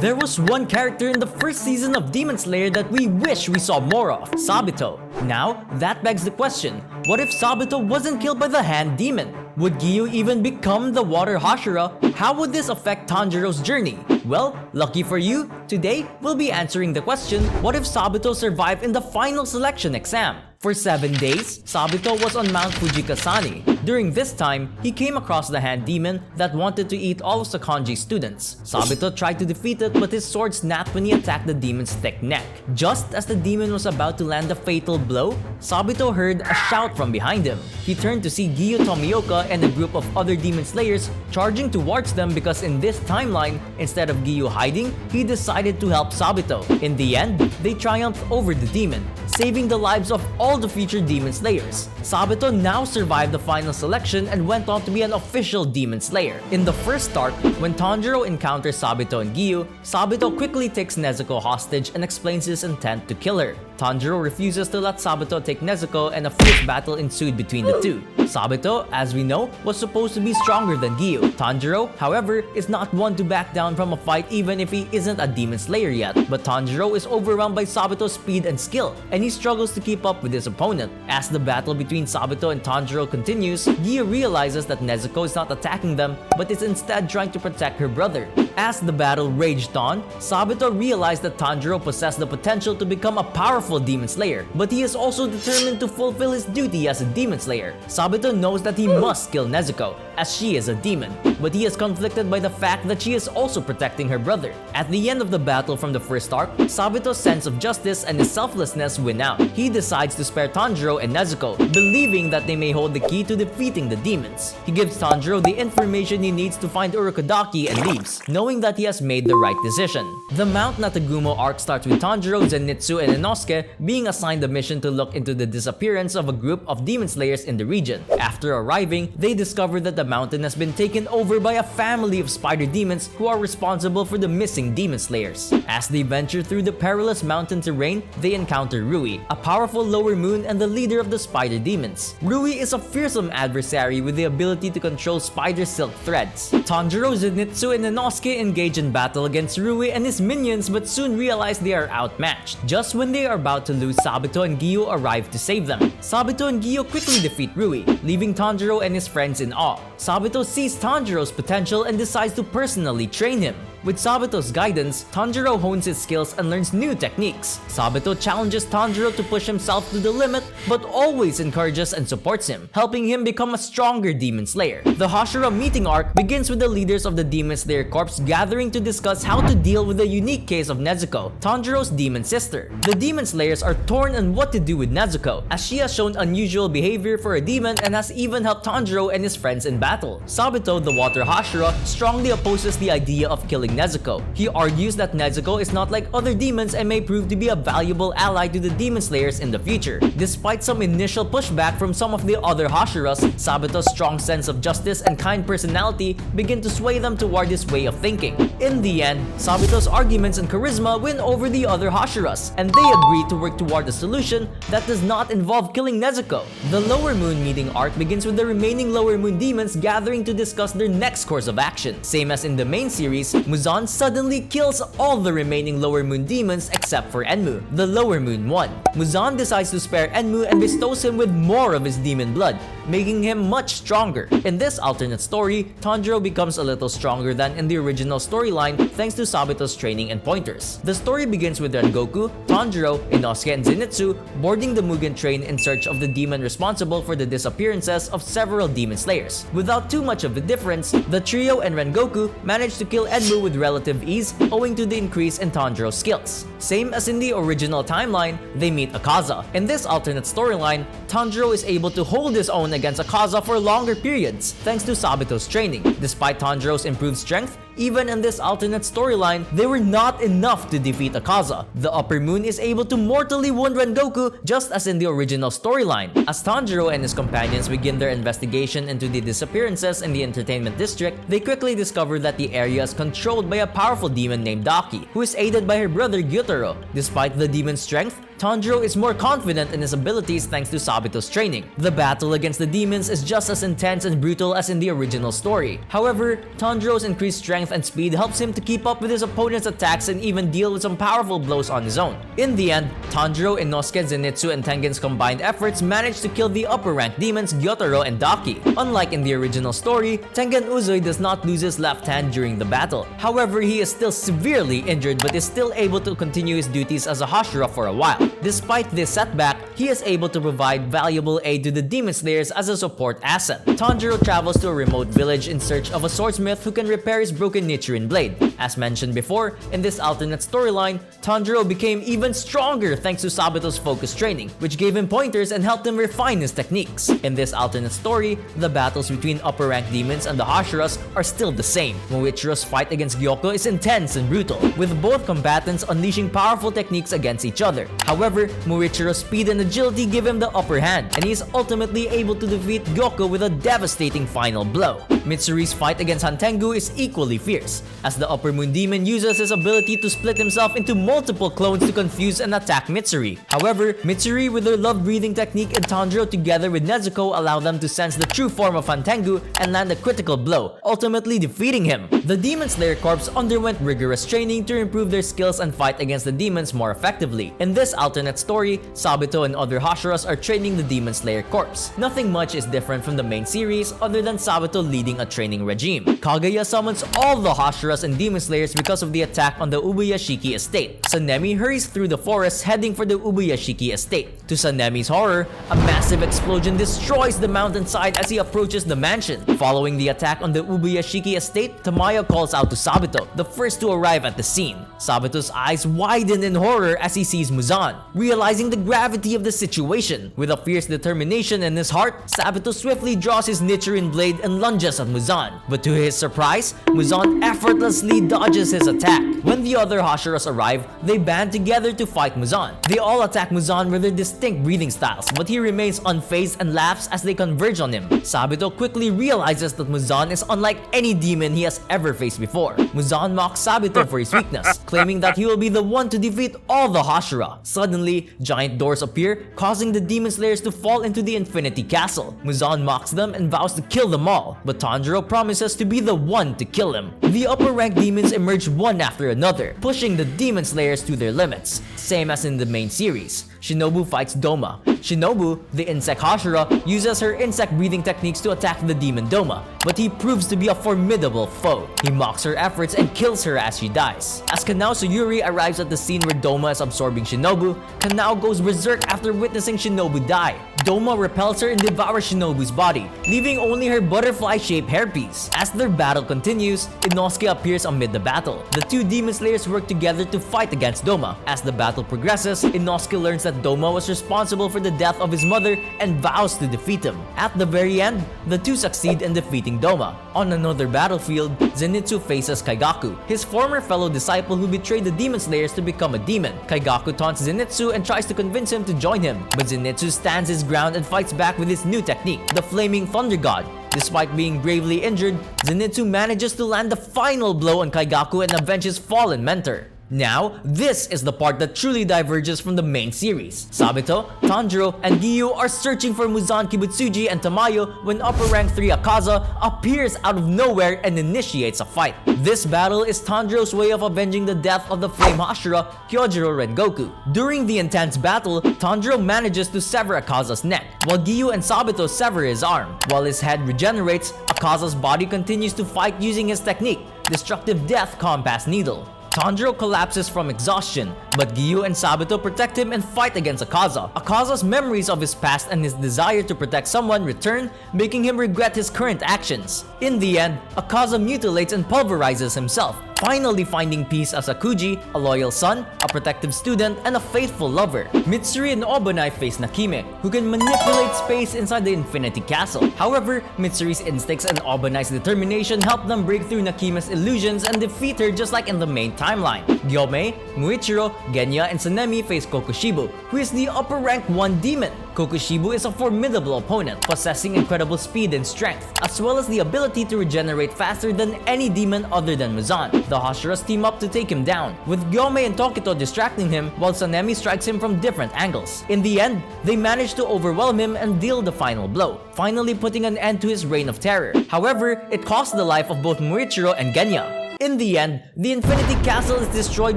There was one character in the first season of Demon Slayer that we wish we saw more of, Sabito. Now, that begs the question, what if Sabito wasn't killed by the hand demon? Would Giyu even become the water Hashira? How would this affect Tanjiro's journey? Well, lucky for you, today we'll be answering the question, what if Sabito survived in the final selection exam? For 7 days, Sabito was on Mount Fujikasani. During this time, he came across the hand demon that wanted to eat all of Sakanji's students. Sabito tried to defeat it, but his sword snapped when he attacked the demon's thick neck. Just as the demon was about to land a fatal blow, Sabito heard a shout from behind him. He turned to see Giyu Tomioka and a group of other demon slayers charging towards them because in this timeline, instead of Giyu hiding, he decided to help Sabito. In the end, they triumphed over the demon, saving the lives of all the future demon slayers. Sabito now survived the final selection and went on to be an official demon slayer. In the first arc, when Tanjiro encounters Sabito and Giyu, Sabito quickly takes Nezuko hostage and explains his intent to kill her. Tanjiro refuses to let Sabito take Nezuko and a fierce battle ensued between the two. Sabito, as we know, was supposed to be stronger than Giyu. Tanjiro, however, is not one to back down from a fight even if he isn't a demon slayer yet. But Tanjiro is overwhelmed by Sabito's speed and skill, and he struggles to keep up with his opponent. As the battle between Sabito and Tanjiro continues, Giyu realizes that Nezuko is not attacking them, but is instead trying to protect her brother. As the battle raged on, Sabito realized that Tanjiro possessed the potential to become a powerful demon slayer, but he is also determined to fulfill his duty as a demon slayer. Sabito knows that he must kill Nezuko, as she is a demon, but he is conflicted by the fact that she is also protecting her brother. At the end of the battle from the first arc, Sabito's sense of justice and his selflessness win out. He decides to spare Tanjiro and Nezuko, believing that they may hold the key to defeating the demons. He gives Tanjiro the information he needs to find Urokodaki and leaves, knowing that he has made the right decision. The Mount Natagumo arc starts with Tanjiro, Zenitsu, and Inosuke being assigned the mission to look into the disappearance of a group of demon slayers in the region. After arriving, they discover that the mountain has been taken over by a family of spider demons who are responsible for the missing demon slayers. As they venture through the perilous mountain terrain, they encounter Rui, a powerful lower moon and the leader of the spider demons. Rui is a fearsome adversary with the ability to control spider silk threads. Tanjiro, Zenitsu, and Inosuke engage in battle against Rui and his minions but soon realize they are outmatched. Just when they are about to lose, Sabito and Giyu arrive to save them. Sabito and Giyu quickly defeat Rui, leaving Tanjiro and his friends in awe. Sabito sees Tanjiro's potential and decides to personally train him. With Sabito's guidance, Tanjiro hones his skills and learns new techniques. Sabito challenges Tanjiro to push himself to the limit, but always encourages and supports him, helping him become a stronger demon slayer. The Hashira meeting arc begins with the leaders of the Demon Slayer Corps gathering to discuss how to deal with the unique case of Nezuko, Tanjiro's demon sister. The demon slayers are torn on what to do with Nezuko, as she has shown unusual behavior for a demon and has even helped Tanjiro and his friends in battle. Sabito, the water Hashira, strongly opposes the idea of killing Nezuko. He argues that Nezuko is not like other demons and may prove to be a valuable ally to the demon slayers in the future. Despite some initial pushback from some of the other Hashiras, Sabito's strong sense of justice and kind personality begin to sway them toward his way of thinking. In the end, Sabito's arguments and charisma win over the other Hashiras, and they agree to work toward a solution that does not involve killing Nezuko. The Lower Moon meeting arc begins with the remaining Lower Moon demons gathering to discuss their next course of action. Same as in the main series, Muzan suddenly kills all the remaining Lower Moon demons except for Enmu, the Lower Moon one. Muzan decides to spare Enmu and bestows him with more of his demon blood, making him much stronger. In this alternate story, Tanjiro becomes a little stronger than in the original storyline thanks to Sabito's training and pointers. The story begins with Rengoku, Tanjiro, Inosuke, and Zenitsu boarding the Mugen train in search of the demon responsible for the disappearances of several demon slayers. Without too much of a difference, the trio and Rengoku manage to kill Enmu with relative ease owing to the increase in Tanjiro's skills. Same as in the original timeline, they meet Akaza. In this alternate storyline, Tanjiro is able to hold his own against Akaza for longer periods thanks to Sabito's training. Despite Tanjiro's improved strength, even in this alternate storyline, they were not enough to defeat Akaza. The Upper Moon is able to mortally wound Rengoku just as in the original storyline. As Tanjiro and his companions begin their investigation into the disappearances in the entertainment district, they quickly discover that the area is controlled by a powerful demon named Daki, who is aided by her brother Gyutaro. Despite the demon's strength, Tanjiro is more confident in his abilities thanks to Sabito's training. The battle against the demons is just as intense and brutal as in the original story. However, Tanjiro's increased strength strength and speed helps him to keep up with his opponent's attacks and even deal with some powerful blows on his own. In the end, Tanjiro, Inosuke, Zenitsu, and Tengen's combined efforts managed to kill the upper-ranked demons Gyotaro and Daki. Unlike in the original story, Tengen Uzui does not lose his left hand during the battle. However, he is still severely injured but is still able to continue his duties as a Hashira for a while. Despite this setback, he is able to provide valuable aid to the Demon Slayers as a support asset. Tanjiro travels to a remote village in search of a swordsmith who can repair his broken Nichirin blade. As mentioned before, in this alternate storyline, Tanjiro became even stronger thanks to Sabito's focus training, which gave him pointers and helped him refine his techniques. In this alternate story, the battles between upper-ranked demons and the Hashiras are still the same. Muichiro's fight against Gyoko is intense and brutal, with both combatants unleashing powerful techniques against each other. However, Muichiro's speed and agility give him the upper hand, and he is ultimately able to defeat Gyoko with a devastating final blow. Mitsuri's fight against Hantengu is equally fierce, as the Upper Moon Demon uses his ability to split himself into multiple clones to confuse and attack Mitsuri. However, Mitsuri with her love-breathing technique and Tanjiro together with Nezuko allow them to sense the true form of Hantengu and land a critical blow, ultimately defeating him. The Demon Slayer Corps underwent rigorous training to improve their skills and fight against the demons more effectively. In this alternate story, Sabito and other Hashiras are training the Demon Slayer Corps. Nothing much is different from the main series other than Sabito leading a training regime. Kaguya summons all the Hashiras and Demon Slayers because of the attack on the Ubuyashiki estate. Sanemi hurries through the forest heading for the Ubuyashiki estate. To Sanemi's horror, a massive explosion destroys the mountainside as he approaches the mansion. Following the attack on the Ubuyashiki estate, Tamayo calls out to Sabito, the first to arrive at the scene. Sabito's eyes widen in horror as he sees Muzan. Realizing the gravity of the situation, with a fierce determination in his heart, Sabito swiftly draws his Nichirin blade and lunges at Muzan. But to his surprise, Muzan effortlessly dodges his attack. When the other Hashiras arrive, they band together to fight Muzan. They all attack Muzan with their distinct breathing styles, but he remains unfazed and laughs as they converge on him. Sabito quickly realizes that Muzan is unlike any demon he has ever faced before. Muzan mocks Sabito for his weakness, claiming that he will be the one to defeat all the Hashira. Suddenly, giant doors appear, causing the Demon Slayers to fall into the Infinity Castle. Muzan mocks them and vows to kill them all, but Tanjiro promises to be the one to kill him. The upper-ranked demons emerge one after another, pushing the Demon Slayers to their limits, same as in the main series. Shinobu fights Doma. Shinobu, the insect Hashira, uses her insect-breathing techniques to attack the demon Doma, but he proves to be a formidable foe. He mocks her efforts and kills her as she dies. As Kanao Suyuri arrives at the scene where Doma is absorbing Shinobu, Kanao goes berserk after witnessing Shinobu die. Doma repels her and devours Shinobu's body, leaving only her butterfly-shaped hairpiece. As their battle continues, Inosuke appears amid the battle. The two Demon Slayers work together to fight against Doma. As the battle progresses, Inosuke learns that Doma was responsible for the death of his mother and vows to defeat him. At the very end, the two succeed in defeating Doma. On another battlefield, Zenitsu faces Kaigaku, his former fellow disciple who betrayed the Demon Slayers to become a demon. Kaigaku taunts Zenitsu and tries to convince him to join him, but Zenitsu stands his ground and fights back with his new technique, the Flaming Thunder God. Despite being gravely injured, Zenitsu manages to land the final blow on Kaigaku and avenge his fallen mentor. Now, this is the part that truly diverges from the main series. Sabito, Tanjiro, and Giyu are searching for Muzan Kibutsuji and Tamayo when upper rank 3 Akaza appears out of nowhere and initiates a fight. This battle is Tanjiro's way of avenging the death of the Flame Hashira, Kyojiro Rengoku. During the intense battle, Tanjiro manages to sever Akaza's neck, while Giyu and Sabito sever his arm. While his head regenerates, Akaza's body continues to fight using his technique, Destructive Death Compass Needle. Tanjiro collapses from exhaustion, but Giyu and Sabito protect him and fight against Akaza. Akaza's memories of his past and his desire to protect someone return, making him regret his current actions. In the end, Akaza mutilates and pulverizes himself, finally finding peace as a Kuji, a loyal son, a protective student, and a faithful lover. Mitsuri and Obonai face Nakime, who can manipulate space inside the Infinity Castle. However, Mitsuri's instincts and Obonai's determination help them break through Nakime's illusions and defeat her just like in the main timeline. Gyomei, Muichiro, Genya, and Sanemi face Kokushibo, who is the upper rank 1 demon. Kokushibo is a formidable opponent, possessing incredible speed and strength, as well as the ability to regenerate faster than any demon other than Muzan. The Hashiras team up to take him down, with Gyomei and Tokito distracting him while Sanemi strikes him from different angles. In the end, they manage to overwhelm him and deal the final blow, finally putting an end to his reign of terror. However, it cost the life of both Muichiro and Genya. In the end, the Infinity Castle is destroyed,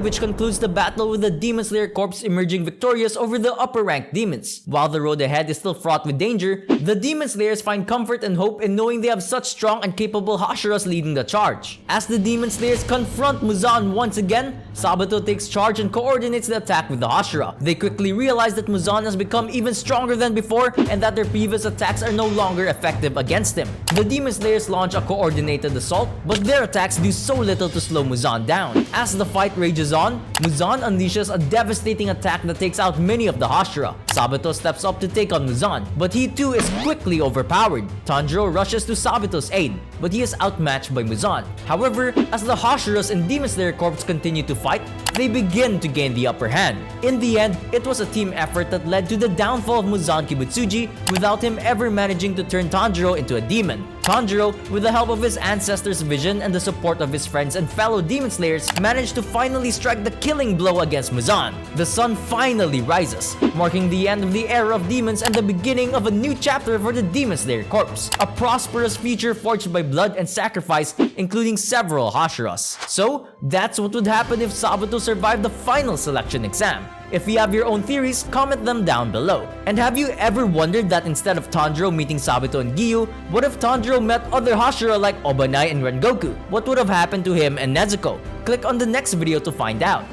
which concludes the battle with the Demon Slayer Corps emerging victorious over the upper ranked demons. While the road ahead is still fraught with danger, the Demon Slayers find comfort and hope in knowing they have such strong and capable Hashiras leading the charge. As the Demon Slayers confront Muzan once again, Sabito takes charge and coordinates the attack with the Hashira. They quickly realize that Muzan has become even stronger than before and that their previous attacks are no longer effective against him. The Demon Slayers launch a coordinated assault, but their attacks do so little to slow Muzan down. As the fight rages on, Muzan unleashes a devastating attack that takes out many of the Hashira. Sabito steps up to take on Muzan, but he too is quickly overpowered. Tanjiro rushes to Sabito's aid, but he is outmatched by Muzan. However, as the Hashiras and Demon Slayer Corps continue to fight, they begin to gain the upper hand. In the end, it was a team effort that led to the downfall of Muzan Kibutsuji without him ever managing to turn Tanjiro into a demon. Tanjiro, with the help of his ancestors' vision and the support of his friends and fellow Demon Slayers, managed to finally strike the killing blow against Muzan. The sun finally rises, marking the end of the era of demons and the beginning of a new chapter for the Demon Slayer Corps, a prosperous future forged by blood and sacrifice, including several Hashiras. So, that's what would happen if Sabito survived the final selection exam. If you have your own theories, comment them down below. And have you ever wondered that instead of Tanjiro meeting Sabito and Giyu, what if Tanjiro met other Hashira like Obanai and Rengoku? What would have happened to him and Nezuko? Click on the next video to find out.